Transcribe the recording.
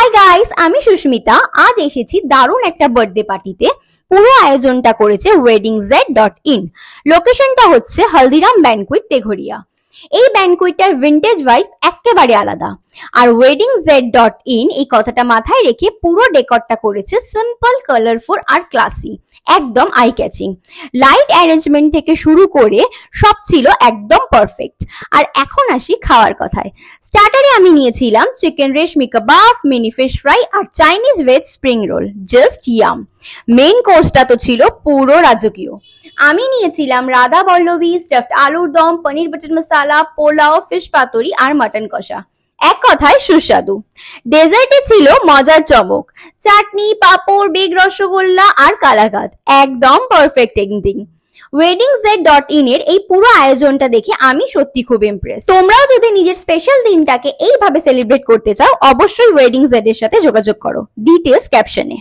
Hi guys, আমি সুস্মিতা। আজ এসেছি দারুণ একটা বার্থডে পার্টিতে। পুরো আয়োজনটা করেছে weddingz.in। লোকেশনটা হচ্ছে হলদিরাম ব্যানকুইট, তেঘরিয়া। এই ব্যানকুইটটার ভিন্টেজ ভাইব একেবারে আলাদা। আর weddingz.in এই কথাটা মাথায় রেখে পুরো ডেকরটা করেছে সিম্পল, কালারফুল আর ক্লাসি, একদম আই ক্যাচিং। লাইট অ্যারেঞ্জমেন্ট থেকে শুরু করে সব ছিল একদম পারফেক্ট। আর এখন আসি খাওয়ার কথায়। স্টার্টারে আমি নিয়েছিলাম chicken reshmi kebab, mini fish fry আর Chinese veg spring roll. Just yum. Main কোর্সটা তো ছিল পুরো রাজকীয়। আমি নিয়েছিলাম রাধা বল্লভী, স্টাফড আলুর দম, পনির বাটার মশালা, পোলাও, ফিশ পাতুরি আর মাটন কষা। এক কথায় সুস্বাদু। ডেজার্টে ছিল মজার চমক, চাটনি, পাঁপড়, বেগ রসগোল্লা আর কালাকাঁদ। একদম পারফেক্ট এন্ডিং। weddingz.in এর এই পুরো আয়োজনটা দেখে আমি সত্যি খুব ইমপ্রেস। তোমরাও যদি নিজের স্পেশাল দিনটাকে এইভাবে সেলিব্রেট করতে চাও, অবশ্যই weddingz এর সাথে যোগাযোগ করো। ডিটেলস ক্যাপশনে।